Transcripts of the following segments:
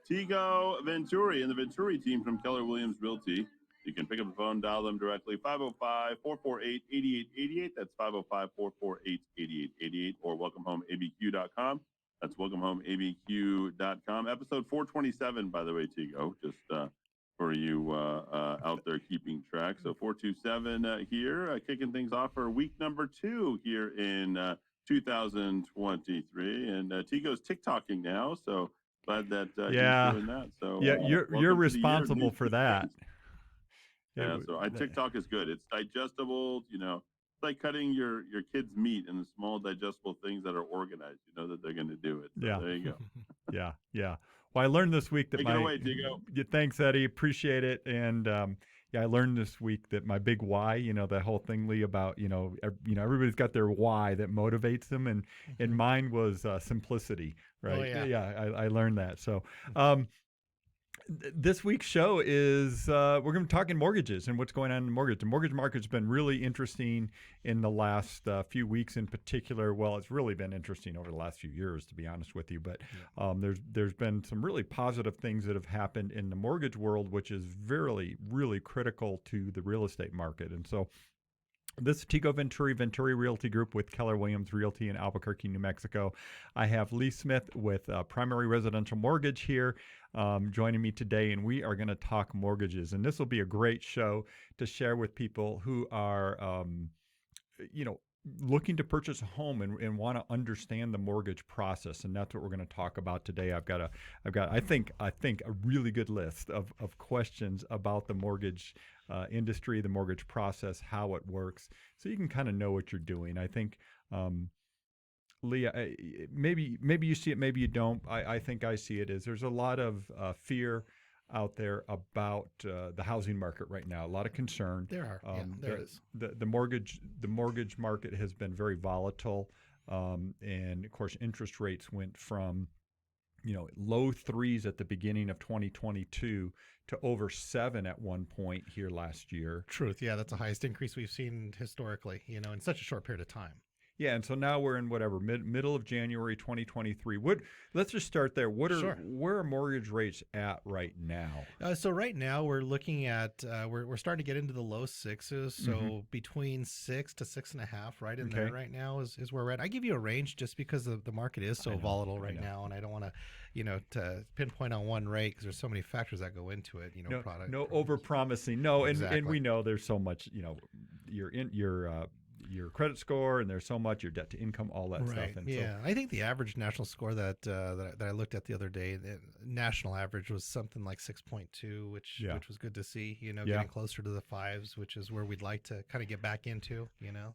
Tego Venturi and the Venturi team from Keller Williams Realty. You can pick up the phone, dial them directly, 505-448-8888. That's 505-448-8888, or welcomehomeabq.com. That's welcomehomeabq.com. Episode 427, by the way, Tego, just for you out there keeping track. So 427 here, kicking things off for week number 2 here in 2023. And Tego's TikToking now, so glad that he's doing that. So you're responsible for that. Yeah, so TikTok is good. It's digestible, it's like cutting your kids' meat in small digestible things that are organized. You know that they're going to do it. So there you go. Yeah. Well, I learned this week that Take it away, Tego. Thanks, Eddie. Appreciate it. And I learned this week that my big why, that whole thing, Lee, about, everybody's got their why that motivates them. And mine was simplicity, right? Oh, yeah. I learned that. So this week's show is we're going to be talking mortgages and what's going on in the mortgage. The mortgage market's been really interesting in the last few weeks in particular. Well, it's really been interesting over the last few years, to be honest with you. But there's been some really positive things that have happened in the mortgage world, which is really, really critical to the real estate market. And so this is Tego Venturi Realty Group with Keller Williams Realty in Albuquerque, New Mexico. I have Lee Smith with Primary Residential Mortgage here joining me today, and we are going to talk mortgages. And this will be a great show to share with people who are, looking to purchase a home and want to understand the mortgage process. And that's what we're going to talk about today. I've got I think a really good list of questions about the mortgage industry, the mortgage process, how it works, so you can kind of know what you're doing. I think, Leah, maybe you see it, maybe you don't. I think I see it as there's a lot of fear out there about the housing market right now. A lot of concern. There are. There is. The mortgage market has been very volatile, and of course, interest rates went from low 3s at the beginning of 2022 to over 7 at one point here last year. Truth. Yeah, that's the highest increase we've seen historically, in such a short period of time. Yeah, and so now we're in middle of January 2023. Let's just start there. Where are mortgage rates at right now? So right now we're looking at we're starting to get into the low 6s. So between 6 to 6.5, right in there right now is where we're at. I give you a range just because the market is so volatile right now, and I don't want to to pinpoint on one rate because there's so many factors that go into it. Product. No over promising. No, exactly. And we know there's so much. Your credit score, and there's so much, your debt to income, all that stuff. And I think the average national score that I looked at the other day, the national average was something like 6.2, which was good to see. Getting closer to the 5s, which is where we'd like to kind of get back into.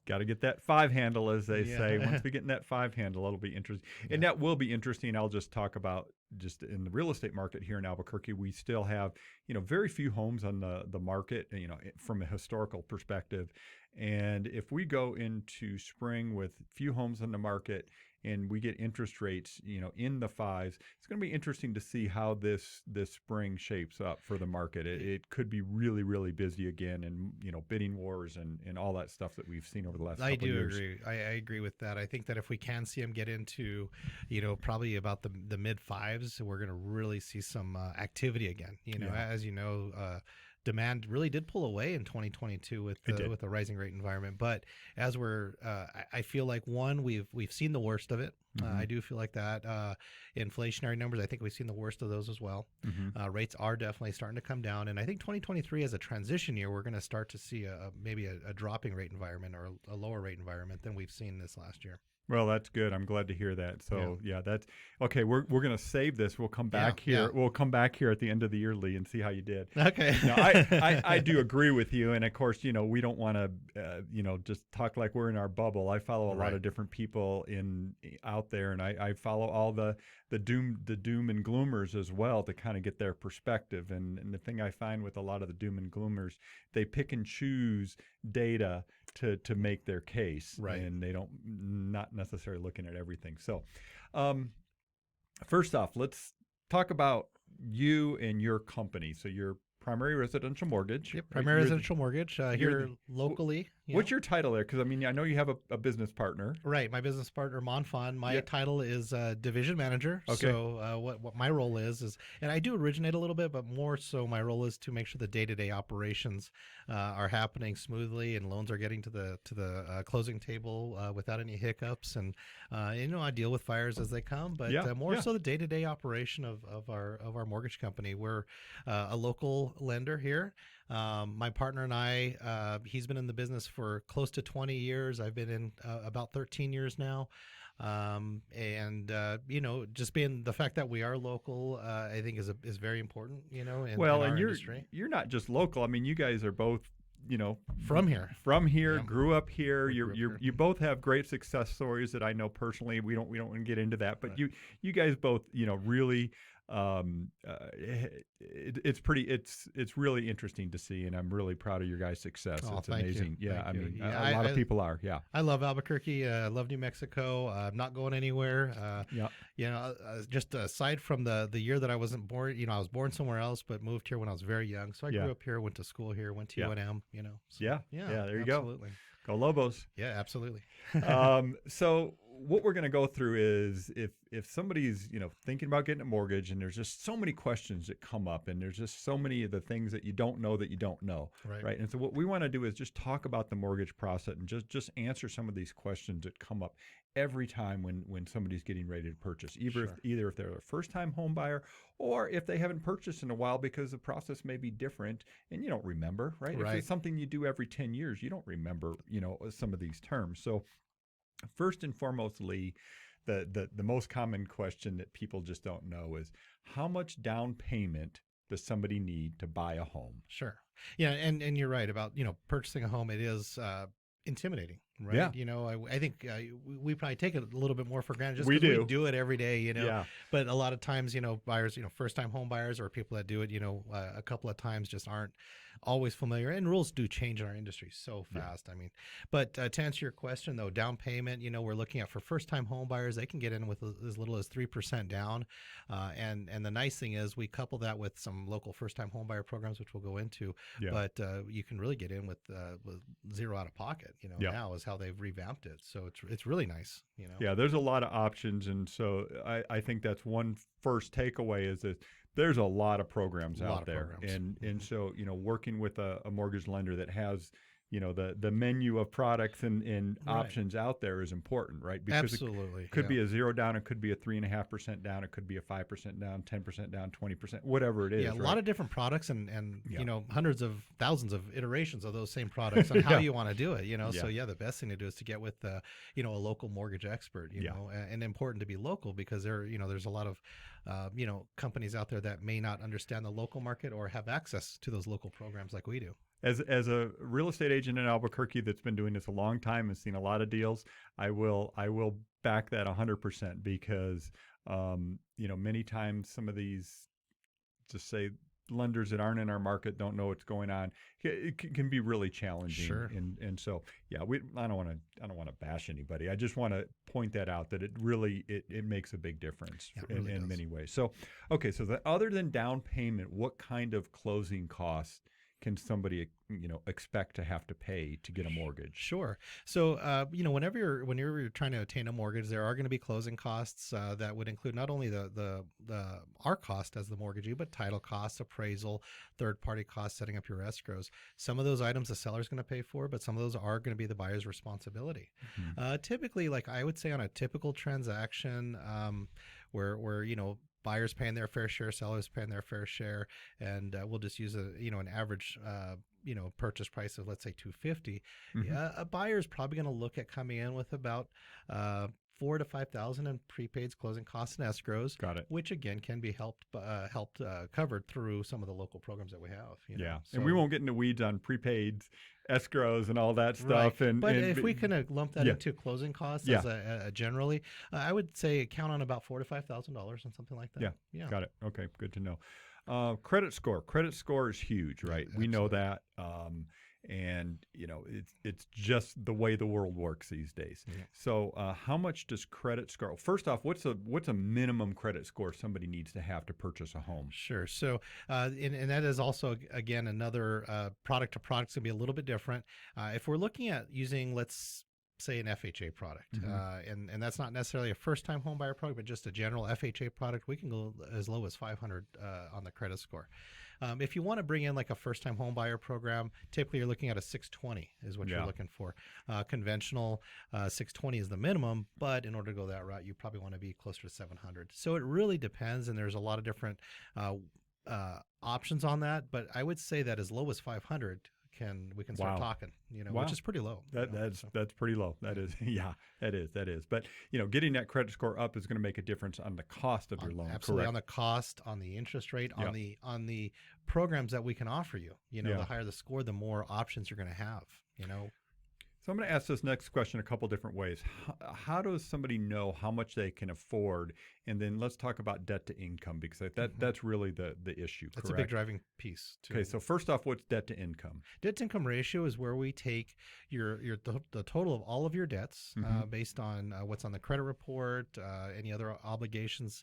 Got to get that 5 handle, as they say. Once we get in that 5 handle, it'll be interesting, and that will be interesting. I'll just talk about just in the real estate market here in Albuquerque, we still have very few homes on the market. From a historical perspective. And if we go into spring with few homes on the market and we get interest rates, in the 5s, it's going to be interesting to see how this spring shapes up for the market. It could be really, really busy again, and bidding wars and all that stuff that we've seen over the last couple of years. Agree. I agree with that. I think that if we can see them get into, probably about the mid 5s, we're going to really see some activity again. As demand really did pull away in 2022 with the rising rate environment. But as I feel like we've seen the worst of it. I do feel like that. Inflationary numbers, I think we've seen the worst of those as well. Rates are definitely starting to come down, and I think 2023 as a transition year, we're going to start to see maybe a dropping rate environment or a lower rate environment than we've seen this last year. Well, that's good. I'm glad to hear that. So that's okay. We're going to save this. We'll come back here. We'll come back here at the end of the year, Lee, and see how you did. Okay. No, I do agree with you. And of course, we don't want to, just talk like we're in our bubble. I follow a lot of different people out there, and I follow all the doom and gloomers as well to kind of get their perspective. And the thing I find with a lot of the doom and gloomers, they pick and choose data to make their case, and they not necessarily looking at everything. So, first off, let's talk about you and your company. So, your Primary Residential Mortgage. Yep, Primary Residential Mortgage here locally. What's your title there? Because I mean, I know you have a business partner. Right. My business partner, Monfon. My Yeah. title is division manager. Okay. So what my role is, and I do originate a little bit, but more so my role is to make sure the day-to-day operations are happening smoothly and loans are getting to the closing table without any hiccups. And I deal with fires as they come, but more so the day-to-day operation of our mortgage company. We're a local lender here. My partner and I, he's been in the business for close to 20 years. I've been in about 13 years now. Just being the fact that we are local, I think is very important, in our industry. You're not just local. I mean, you guys are both, From here, yep. Grew up here. You both have great success stories that I know personally. We don't want to get into that, but right. you guys both, really, it's really interesting to see, and I'm really proud of your guys' success. It's amazing. You. Yeah, thank I mean, you. a lot of people are. Yeah, I love Albuquerque. I love New Mexico. I'm not going anywhere. Just aside from the year that I wasn't born, I was born somewhere else, but moved here when I was very young. So I grew up here, went to school here, went to UNM. So, there you go. Go Lobos. Yeah, absolutely. So what we're going to go through is if somebody's, thinking about getting a mortgage, and there's just so many questions that come up, and there's just so many of the things that you don't know. Right. And so what we want to do is just talk about the mortgage process and just answer some of these questions that come up every time when somebody's getting ready to purchase, either if they're a first-time home buyer or if they haven't purchased in a while, because the process may be different and you don't remember, right? If it's something you do every 10 years, you don't remember, some of these terms. So first and foremost, Lee, the most common question that people just don't know is, how much down payment does somebody need to buy a home? Sure. Yeah, and you're right about, purchasing a home. It is intimidating, right? Yeah. I think we probably take it a little bit more for granted just we because we do it every day, Yeah. But a lot of times, buyers, first-time home buyers or people that do it, a couple of times just aren't always familiar. And rules do change in our industry so fast. I mean, but to answer your question, though, down payment, we're looking at for first-time home buyers, they can get in with as little as 3% down. And the nice thing is we couple that with some local first-time home buyer programs, which we'll go into. Yeah. But you can really get in with zero out of pocket. Now is how they've revamped it. So it's really nice. Yeah, there's a lot of options, and so I think that's one first takeaway is that there's a lot of programs out there, and so working with a mortgage lender that has the menu of products and options out there is important, right? Because absolutely, it could be a 0 down, it could be a 3.5% down, it could be a 5% down, 10% down, 20%, whatever it is. Yeah, a lot of different products and hundreds of thousands of iterations of those same products and how you want to do it. So the best thing to do is to get with a local mortgage expert. And important to be local because there's a lot of companies out there that may not understand the local market or have access to those local programs like we do. As a real estate agent in Albuquerque that's been doing this a long time and seen a lot of deals, I will back that 100% because many times some of these, just say, lenders that aren't in our market don't know what's going on. It can be really challenging. Sure. And so I don't want to bash anybody. I just want to point that out that it really it makes a big difference in many ways. So so other than down payment, what kind of closing costs can somebody expect to have to pay to get a mortgage? Sure. So whenever you're trying to obtain a mortgage, there are going to be closing costs that would include not only our cost as the mortgagee, but title costs, appraisal, third-party costs, setting up your escrows. Some of those items the seller's going to pay for, but some of those are going to be the buyer's responsibility. Mm-hmm. Typically, like I would say on a typical transaction, where buyers paying their fair share, sellers paying their fair share, and we'll just use an average purchase price of, let's say, $250. Mm-hmm. A buyer is probably going to look at coming in with about $4,000 to $5,000 in prepaids, closing costs, and escrows. Got it. Which again can be covered through some of the local programs that we have. So, and we won't get into weeds on prepaids, escrows, and all that stuff. Right. But if we can lump that into closing costs as generally, I would say count on about $4,000 to $5,000 on something like that. Yeah. Got it. Okay, good to know. Credit score. Credit score is huge, right? Absolutely. We know that. And it's just the way the world works these days. Yeah. So how much does credit score? First off, what's a minimum credit score somebody needs to have to purchase a home? Sure. So, and that is also, again, another product to product is going to be a little bit different. If we're looking at using, let's say, an FHA product, and that's not necessarily a first-time home buyer product, but just a general FHA product, we can go as low as 500 on the credit score. If you want to bring in like a first-time home buyer program, typically you're looking at a 620 is what you're looking for. Conventional 620 is the minimum, but in order to go that route, you probably want to be closer to 700. So it really depends, and there's a lot of different options on that. But I would say that as low as 500, we can start talking, which is pretty low. That's pretty low. That is, that is. But getting that credit score up is going to make a difference on the cost of your loan. Absolutely, correct? On the cost, on the interest rate, on the programs that we can offer you. The higher the score, the more options you're going to have. So I'm going to ask this next question a couple different ways. How does somebody know how much they can afford? And then let's talk about debt to income, because that's really the issue. That's correct? a big driving piece too. Okay, so first off, what's debt to income? Debt to income ratio is where we take the total of all of your debts based on what's on the credit report, any other obligations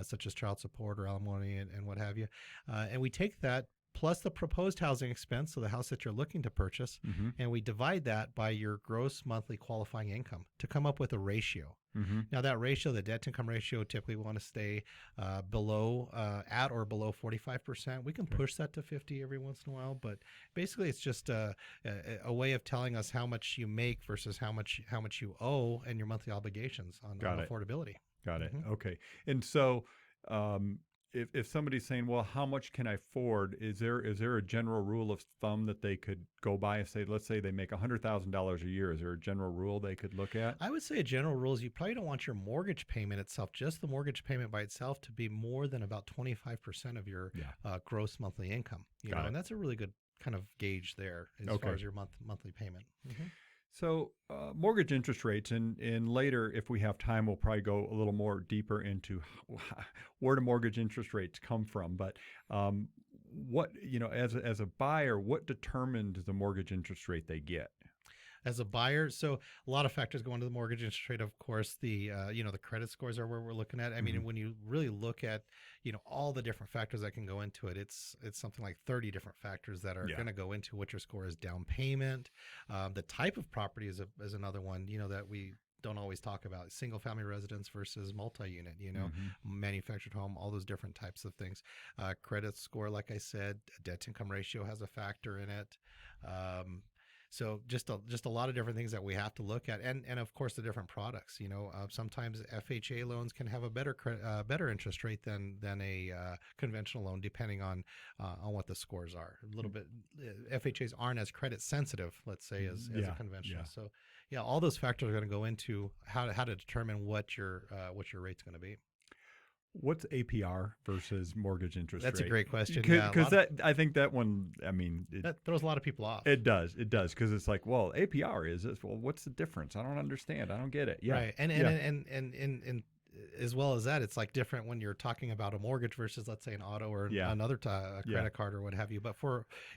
such as child support or alimony and what have you, and we take that plus the proposed housing expense, so the house that you're looking to purchase, and we divide that by your gross monthly qualifying income to come up with a ratio. Now that ratio, the debt to income ratio, typically we want to stay below, at or below 45%. We can push that to 50 every once in a while, but basically it's just a way of telling us how much you make versus how much you owe and your monthly obligations on affordability. Got it. Okay. And so if somebody's saying, well, how much can I afford? Is there a general rule of thumb that they could go by and say, let's say they make $100,000 a year. Is there a general rule they could look at? I would say a general rule is you probably don't want your mortgage payment itself, just the mortgage payment by itself, to be more than about 25% of your gross monthly income. And that's a really good kind of gauge there as far as your monthly payment. So mortgage interest rates, and later, if we have time, we'll probably go a little more deeper into where do mortgage interest rates come from. But what, as a buyer, what determines the mortgage interest rate they get? As a buyer, so a lot of factors go into the mortgage interest rate. Of course, the credit scores are where we're looking at. I mean, when you really look at all the different factors that can go into it, it's something like 30 different factors that are going to go into what your score is. Down payment, the type of property is another one. That we don't always talk about. Single family residence versus multi-unit. Manufactured home, all those different types of things. Credit score, like I said, debt to income ratio has a factor in it. So just a lot of different things that we have to look at, and of course the different products. Sometimes FHA loans can have a better interest rate than a conventional loan, depending on what the scores are. A little bit, FHAs aren't as credit sensitive, let's say, as a conventional. So all those factors are going to go into how to determine what your rate's going to be. What's APR versus mortgage interest rate? That's a great question. Because I think that one, that throws a lot of people off. It does, because it's like, well, APR is this. Well, what's the difference? I don't understand. I don't get it. Yeah, right. And as well as that, it's like different when you're talking about a mortgage versus, let's say, an auto or another credit card or what have you. But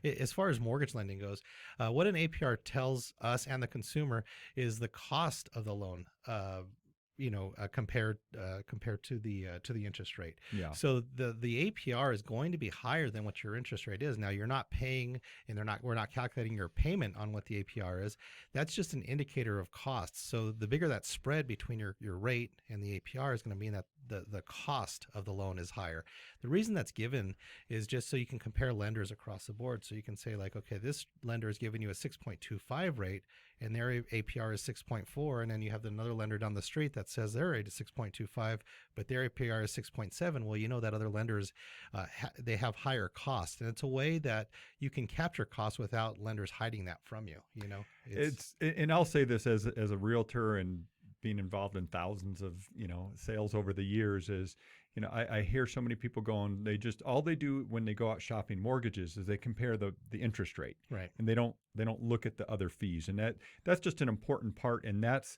as far as mortgage lending goes, what an APR tells us and the consumer is the cost of the loan. Compared to the interest rate. Yeah. So the APR is going to be higher than what your interest rate is. Now you're not paying, and we're not calculating your payment on what the APR is. That's just an indicator of costs. So the bigger that spread between your rate and the APR is going to mean that the cost of the loan is higher. The reason that's given is just so you can compare lenders across the board. So you can say, like, okay, this lender is giving you a 6.25 rate and their APR is 6.4, and then you have another lender down the street that says their rate is 6.25, but their APR is 6.7. Well, that other lenders, they have higher costs, and it's a way that you can capture costs without lenders hiding that from you. And I'll say this as a realtor and being involved in thousands of sales over the years is, I hear so many people going, all they do when they go out shopping mortgages is they compare the interest rate, right? And they don't look at the other fees, and that's just an important part, and that's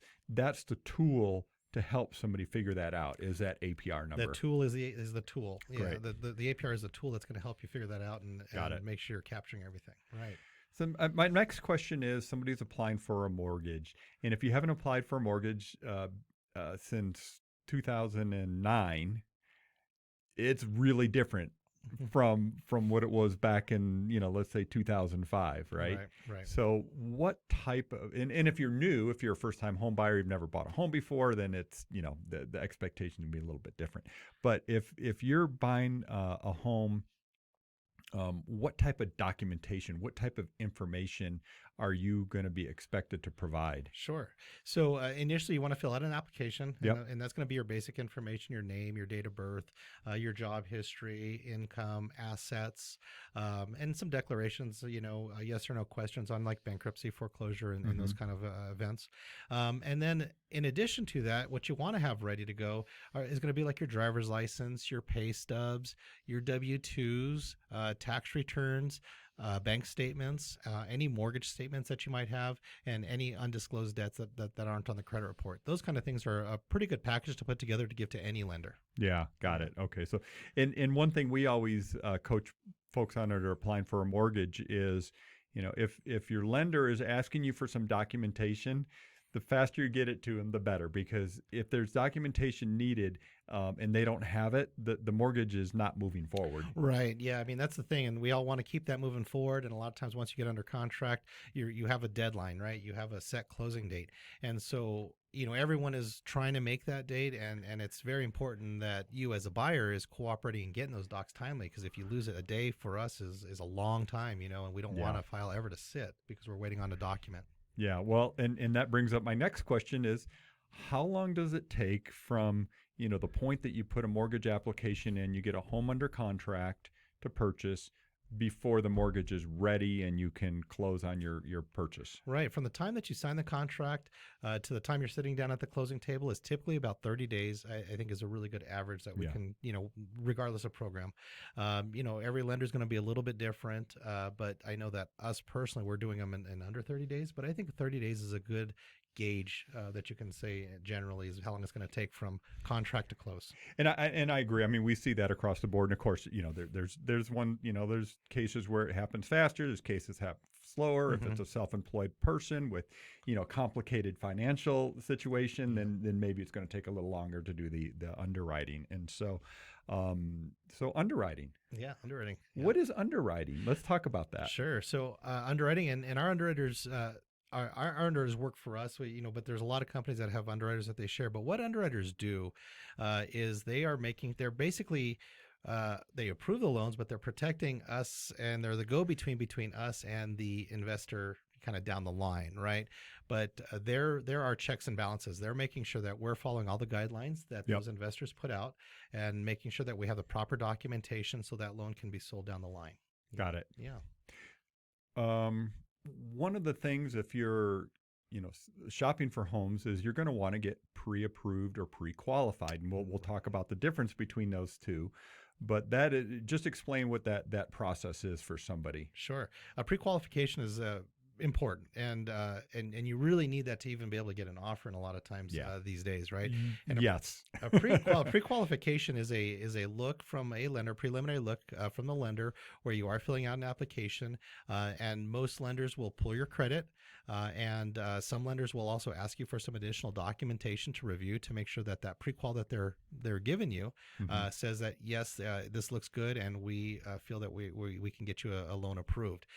the tool to help somebody figure that out, is that APR number. The tool is the tool. Right. The APR is the tool that's going to help you figure that out and make sure you're capturing everything. Right. So my next question is somebody's applying for a mortgage. And if you haven't applied for a mortgage since 2009, it's really different from what it was back in, let's say 2005, right? Right. So what type of, and if you're new, if you're a first time home buyer, you've never bought a home before, then it's, the expectation can be a little bit different. But if you're buying a home, what type of documentation, what type of information are you going to be expected to provide? Sure. So initially, you want to fill out an application, Yep. and that's going to be your basic information: your name, your date of birth, your job history, income, assets, and some declarations. Yes or no questions on like bankruptcy, foreclosure, and those kind of events. And then, in addition to that, what you want to have ready to go is going to be like your driver's license, your pay stubs, your W-2s, tax returns, bank statements, any mortgage statements that you might have, and any undisclosed debts that aren't on the credit report. Those kind of things are a pretty good package to put together to give to any lender. Yeah, got it. Okay. So, and one thing we always coach folks on that are applying for a mortgage is, if your lender is asking you for some documentation, the faster you get it to them, the better. Because if there's documentation needed and they don't have it, the mortgage is not moving forward. Right. Yeah. I mean, that's the thing. And we all want to keep that moving forward. And a lot of times once you get under contract, you have a deadline, right? You have a set closing date. And so, everyone is trying to make that date. And it's very important that you as a buyer is cooperating and getting those docs timely. Because if you lose it, a day for us is a long time, and we don't want a file ever to sit because we're waiting on a document. Yeah, well, and that brings up my next question is, how long does it take from, the point that you put a mortgage application in, you get a home under contract to purchase before the mortgage is ready and you can close on your purchase? Right. From the time that you sign the contract to the time you're sitting down at the closing table is typically about 30 days, I think is a really good average that we can, regardless of program. Every lender is going to be a little bit different, but I know that us personally, we're doing them in under 30 days, but I think 30 days is a good gauge that you can say generally is how long it's going to take from contract to close. And I agree. I mean, we see that across the board. And of course, there's cases where it happens faster. There's cases happen slower. If it's a self-employed person with, complicated financial situation, then maybe it's going to take a little longer to do the underwriting. And so underwriting. Yeah, underwriting. Yeah. What is underwriting? Let's talk about that. Sure. So underwriting and our underwriters. Our underwriters work for us, but there's a lot of companies that have underwriters that they share. But what underwriters do is they're basically, they approve the loans, but they're protecting us, and they're the go-between between us and the investor kind of down the line, right? But there are checks and balances. They're making sure that we're following all the guidelines that those investors put out and making sure that we have the proper documentation so that loan can be sold down the line. Got it. Yeah. One of the things, if you're, shopping for homes, is you're going to want to get pre-approved or pre-qualified. And we'll talk about the difference between those two. But just explain what that process is for somebody. Sure. A pre-qualification is important, and you really need that to even be able to get an offer in a lot of times these days, right? And a pre-qualification is a look from a lender, preliminary look from the lender, where you are filling out an application, and most lenders will pull your credit, and some lenders will also ask you for some additional documentation to review to make sure that pre-qual that they're giving you says that yes, this looks good, and we feel that we can get you a loan approved.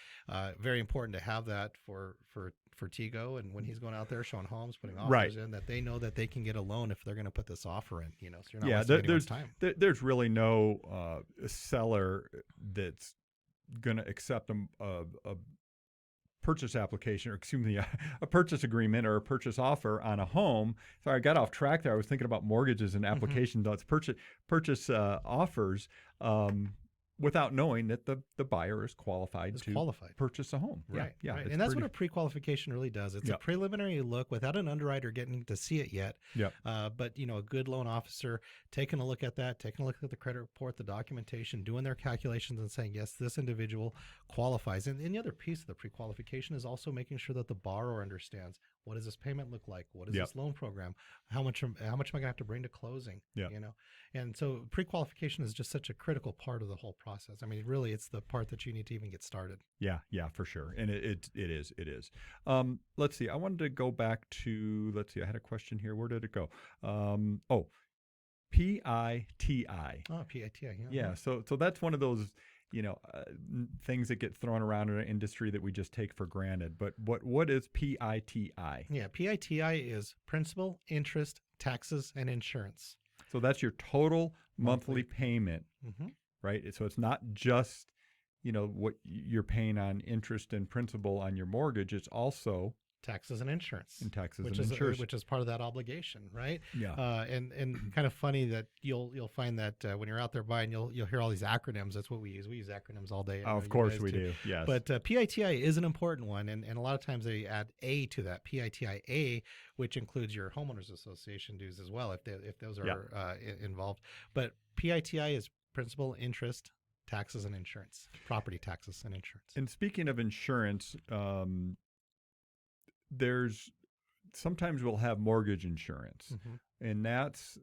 Very important to have that for Tego, and when he's going out there showing homes, putting offers in, that they know that they can get a loan if they're going to put this offer in. So you're not wasting anyone's time. There's really no seller that's going to accept a purchase application, or excuse me, a purchase agreement or a purchase offer on a home. Sorry, I got off track there. I was thinking about mortgages and applications. That's purchase offers. Without knowing that the buyer is qualified to purchase a home. Right. Yeah. Right. And that's what a pre-qualification really does. It's a preliminary look without an underwriter getting to see it yet. But, a good loan officer taking a look at that, taking a look at the credit report, the documentation, doing their calculations and saying, yes, this individual qualifies. And the other piece of the pre-qualification is also making sure that the borrower understands What does this payment look like? What is Yep. this loan program? How much am I going to have to bring to closing? Yeah. You know, and so pre-qualification is just such a critical part of the whole process. I mean, really, it's the part that you need to even get started. Yeah, for sure. And it is. Let's see. I wanted to go back to, I had a question here. Where did it go? P.I.T.I. Oh, P.I.T.I. Yeah. So that's one of those, things that get thrown around in an industry that we just take for granted. But what is P.I.T.I.? Yeah, P.I.T.I. is principal, interest, taxes, and insurance. So that's your total monthly payment, right? So it's not just, what you're paying on interest and principal on your mortgage. It's also taxes and insurance. Which is part of that obligation, right? Yeah. And kind of funny that you'll find that when you're out there buying, you'll hear all these acronyms. That's what we use. We use acronyms all day. Of course we do. Yes. But P.I.T.I. is an important one, and a lot of times they add A to that, P.I.T.I.A, which includes your homeowners association dues as well, if those are involved. But P.I.T.I. is principal, interest, taxes, and insurance, property taxes and insurance. And speaking of insurance, sometimes we'll have mortgage insurance, and that's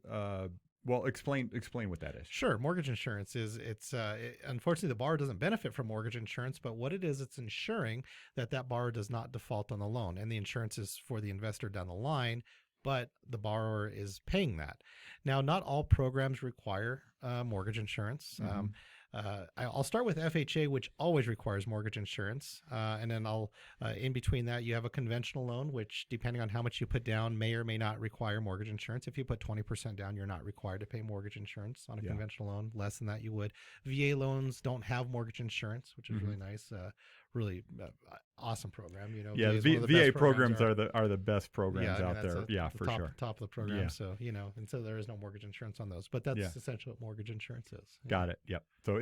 explain what that is. Sure. Mortgage insurance unfortunately the borrower doesn't benefit from mortgage insurance, but what it is, it's ensuring that borrower does not default on the loan, and the insurance is for the investor down the line, but the borrower is paying that. Now, not all programs require mortgage insurance. I'll start with FHA, which always requires mortgage insurance. And then in between that, you have a conventional loan, which depending on how much you put down may or may not require mortgage insurance. If you put 20% down, you're not required to pay mortgage insurance on a conventional loan. Less than that, you would. VA loans don't have mortgage insurance, which is really nice. Really awesome program. VA programs are the best programs out there. For sure. Top of the program. Yeah. So, and so there is no mortgage insurance on those, but that's essentially what mortgage insurance is. Got it. Yep. So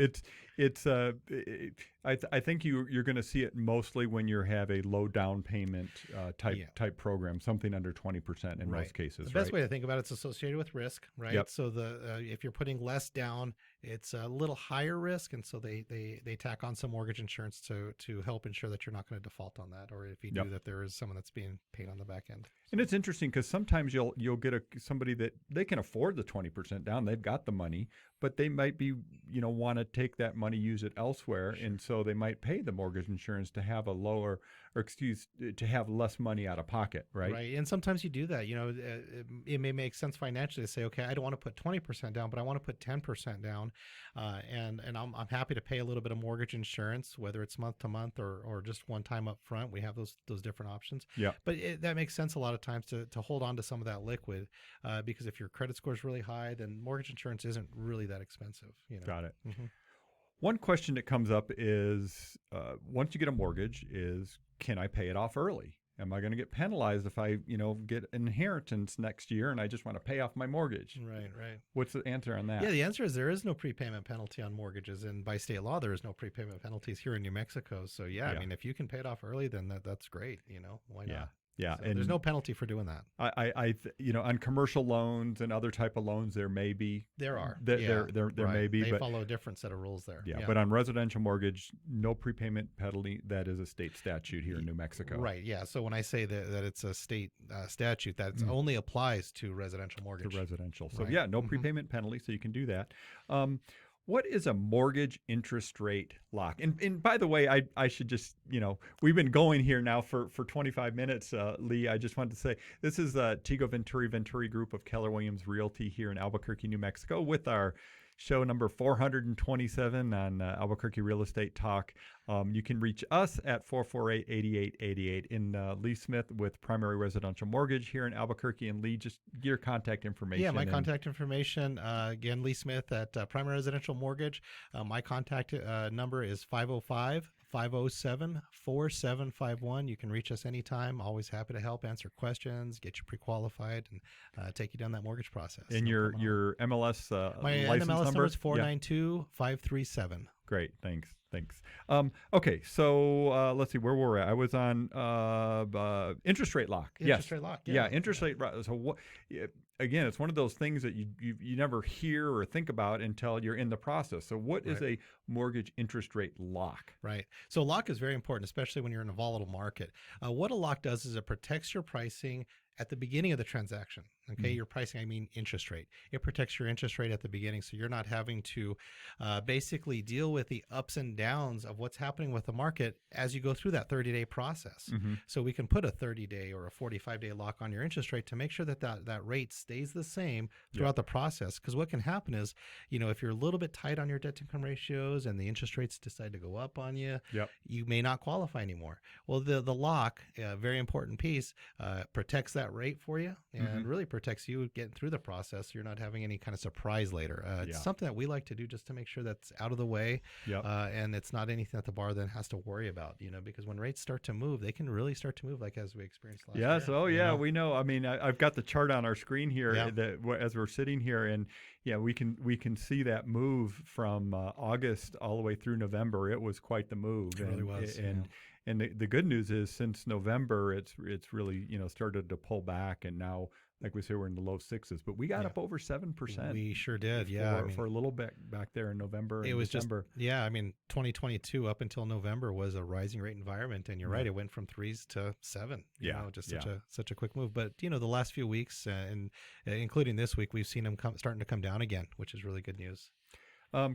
I think you're going to see it mostly when you have a low down payment type program, something under 20% in most cases. The best way to think about it's associated with risk, right? Yep. So if you're putting less down, it's a little higher risk, and so they tack on some mortgage insurance to help ensure that you're not going to default on that, or if you do, that there is someone that's being paid on the back end. And it's interesting because sometimes you'll get somebody that they can afford the 20% down, they've got the money, but they might be want to take that money, use it elsewhere, and so they might pay the mortgage insurance to have to have less money out of pocket, right? Right, and sometimes you do that. It may make sense financially to say, okay, I don't want to put 20% down, but I want to put 10% down, and I'm happy to pay a little bit of mortgage insurance, whether it's month to month or just one time up front. We have those different options. Yeah, but that makes sense a lot of times to hold on to some of that liquid, because if your credit score is really high, then mortgage insurance isn't really that expensive. Got it. One question that comes up is, once you get a mortgage, can I pay it off early? Am I going to get penalized if I, get inheritance next year and I just want to pay off my mortgage? Right. What's the answer on that? Yeah, the answer is there is no prepayment penalty on mortgages, and by state law, there is no prepayment penalties here in New Mexico. So I mean, if you can pay it off early, then that's great. Why not? Yeah, so and there's no penalty for doing that. On commercial loans and other type of loans, there may be. There are. There may be. They follow a different set of rules there. Yeah, but on residential mortgage, no prepayment penalty. That is a state statute here in New Mexico. Right. Yeah. So when I say that it's a state statute, that only applies to residential mortgage. To residential. So no prepayment penalty. So you can do that. What is a mortgage interest rate lock? And by the way, I should just, we've been going here now for 25 minutes, Lee. I just wanted to say this is Tego Venturi Group of Keller Williams Realty here in Albuquerque, New Mexico, with our show number 427 on Albuquerque Real Estate Talk. You can reach us at 448-8888. And Lee Smith with Primary Residential Mortgage here in Albuquerque. And Lee, just your contact information. Yeah, my contact information, again, Lee Smith at Primary Residential Mortgage. My contact number is 505-507-4751. You can reach us anytime. Always happy to help, answer questions, get you pre-qualified, and take you down that mortgage process. And your MLS my license MLS number is 492-537. Great. Thanks. Okay. So let's see, where were we? I was on interest rate lock. Interest rate lock. Yeah. Interest rate. So what? Again, it's one of those things that you never hear or think about until you're in the process. So what is a mortgage interest rate lock? Right. So lock is very important, especially when you're in a volatile market. What a lock does is it protects your pricing at the beginning of the transaction. Okay, your pricing, I mean interest rate. It protects your interest rate at the beginning, so you're not having to basically deal with the ups and downs of what's happening with the market as you go through that 30-day process. So we can put a 30-day or a 45-day lock on your interest rate to make sure that rate stays the same throughout the process. Because what can happen is, if you're a little bit tight on your debt-to-income ratios and the interest rates decide to go up on you, you may not qualify anymore. Well, the lock, a very important piece, protects that rate for you and really protects you getting through the process. So you're not having any kind of surprise later. It's something that we like to do just to make sure that's out of the way, and it's not anything that the borrower then has to worry about, because when rates start to move, they can really start to move like as we experienced last year. Yes, we know. I mean, I've got the chart on our screen here as we're sitting here, and we can see that move from August all the way through November. It was quite the move. It really was. And the good news is since November, it's really started to pull back, and now, like we say, we're in the low 6s, but we got up over 7%. We sure did, for a little bit back there in November. It was December. 2022 up until November was a rising rate environment, and you're right, it went from 3s to 7. Such a quick move. But the last few weeks, and including this week, we've seen them starting to come down again, which is really good news.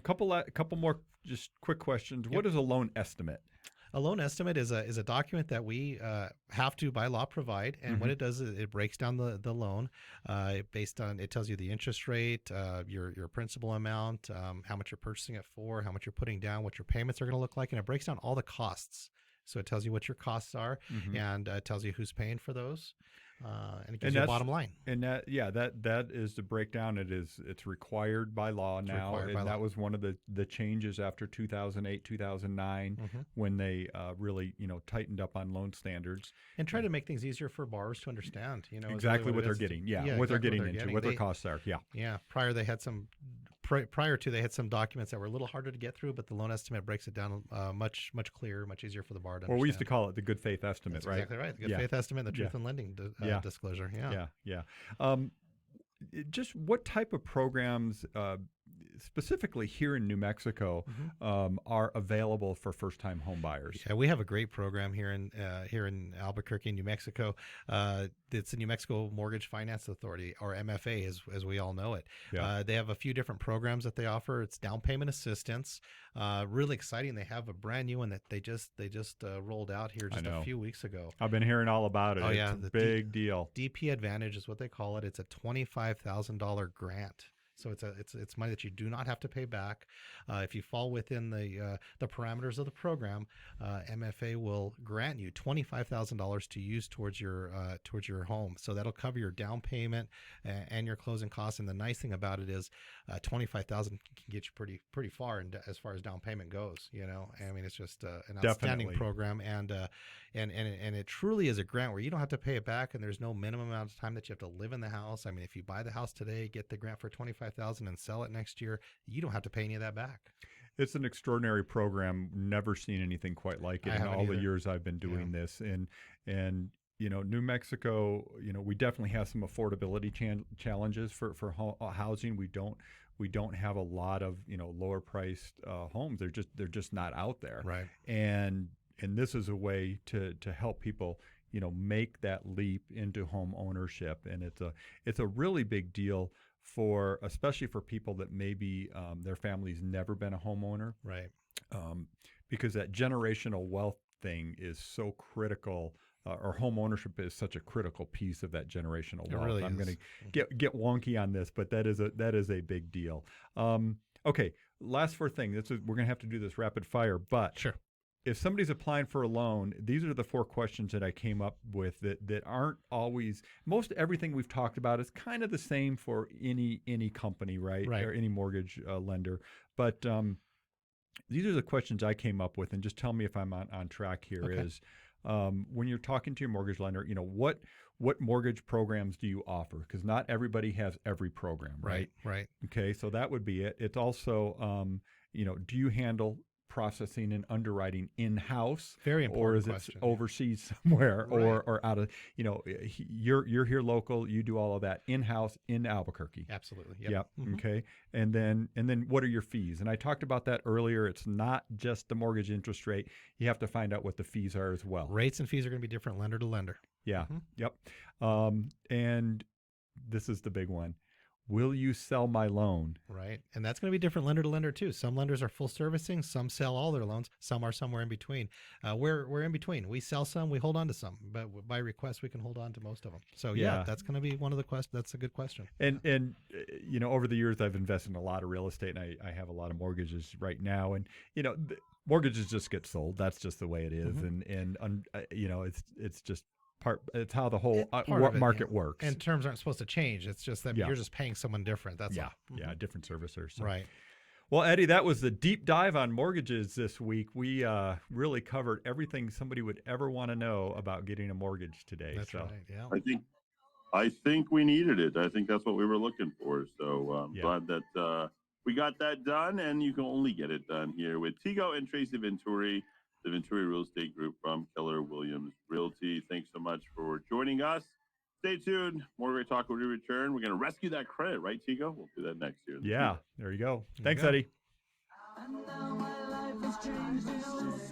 Couple more just quick questions. What is a loan estimate? A loan estimate is a document that we have to by law provide, and what it does is it breaks down the loan based on, it tells you the interest rate, your principal amount, how much you're purchasing it for, how much you're putting down, what your payments are going to look like, and it breaks down all the costs. So it tells you what your costs are, and it tells you who's paying for those. And it gives you a bottom line. And that is the breakdown. It's required by law now. That was one of the changes after 2008, 2009, when they really tightened up on loan standards and try to make things easier for borrowers to understand. Exactly what they're getting. What they're getting into, what their costs are. Prior they had some documents that were a little harder to get through, but the loan estimate breaks it down much clearer, much easier for the borrower to understand. Or we used to call it the good faith estimate. That's exactly right. The good faith estimate, the truth in lending disclosure. Just what type of programs, specifically here in New Mexico, are available for first-time home buyers? Yeah, we have a great program here in Albuquerque, New Mexico. It's the New Mexico Mortgage Finance Authority, or MFA, as we all know it. They have a few different programs that they offer. It's down payment assistance. Really exciting. They have a brand new one that they just rolled out here just a few weeks ago. I've been hearing all about it. It's a big deal. DP Advantage is what they call it. It's a $25,000 grant. So it's money that you do not have to pay back. If you fall within the parameters of the program, MFA will grant you $25,000 to use towards your home. So that'll cover your down payment and your closing costs. And the nice thing about it is, $25,000 can get you pretty far as far as down payment goes. I mean, it's just an outstanding program, and it truly is a grant where you don't have to pay it back, and there's no minimum amount of time that you have to live in the house. I mean, if you buy the house today, get the grant for $25,000 and sell it next year, you don't have to pay any of that back. It's an extraordinary program. Never seen anything quite like it in all the years I've been doing this. And New Mexico, we definitely have some affordability challenges for housing. We don't have a lot of lower priced homes. They're just not out there. Right. And this is a way to help people make that leap into home ownership. And it's a really big deal especially for people that maybe their family's never been a homeowner. Right. Because that generational wealth thing is so critical. Or home ownership is such a critical piece of that generational wealth. Really I'm going to get wonky on this, but that is a big deal. Okay, last thing. We're going to have to do this rapid fire, but sure. If somebody's applying for a loan, these are the 4 questions that I came up with that aren't always. Most everything we've talked about is kind of the same for any company, right? Or any mortgage lender, but these are the questions I came up with, and just tell me if I'm on track here. Okay. Is when you're talking to your mortgage lender, what mortgage programs do you offer? Because not everybody has every program, right? Right. Okay, so that would be it. It's also, do you handle processing and underwriting in-house, Very or important is question. it overseas somewhere, Right. or out of, you're here local, you do all of that in-house in Albuquerque. Absolutely. Yep. Mhm. Okay. And then what are your fees? And I talked about that earlier. It's not just the mortgage interest rate. You have to find out what the fees are as well. Rates and fees are going to be different lender to lender. Yeah. Mhm. Yep. And this is the big one. Will you sell my loan? Right. And that's going to be different lender to lender too. Some lenders are full servicing, some sell all their loans, some are somewhere in between. We're in between. We sell some, we hold on to some, but by request we can hold on to most of them. So yeah, Yeah. that's going to be one of the questions. That's a good question. And over the years, I've invested in a lot of real estate, and I have a lot of mortgages right now. And mortgages just get sold. That's just the way it is. It's just part. It's how the whole Part of it, market yeah. works. And terms aren't supposed to change. It's just that Yeah. you're just paying someone different. That's all. Yeah, different servicers. So. Right. Well, Eddie, that was the deep dive on mortgages this week. We really covered everything somebody would ever want to know about getting a mortgage today. That's right. Yeah. I think we needed it. I think that's what we were looking for. So I'm glad that we got that done, and you can only get it done here with Tego and Tracy Venturi, the Venturi Real Estate Group from Keller Williams Realty. Thanks so much for joining us. Stay tuned. More great talk when we return. We're going to rescue that credit, right, Tego? We'll do that next year. Yeah, there you go. There you Thanks, go. Eddie. And now my life has changed.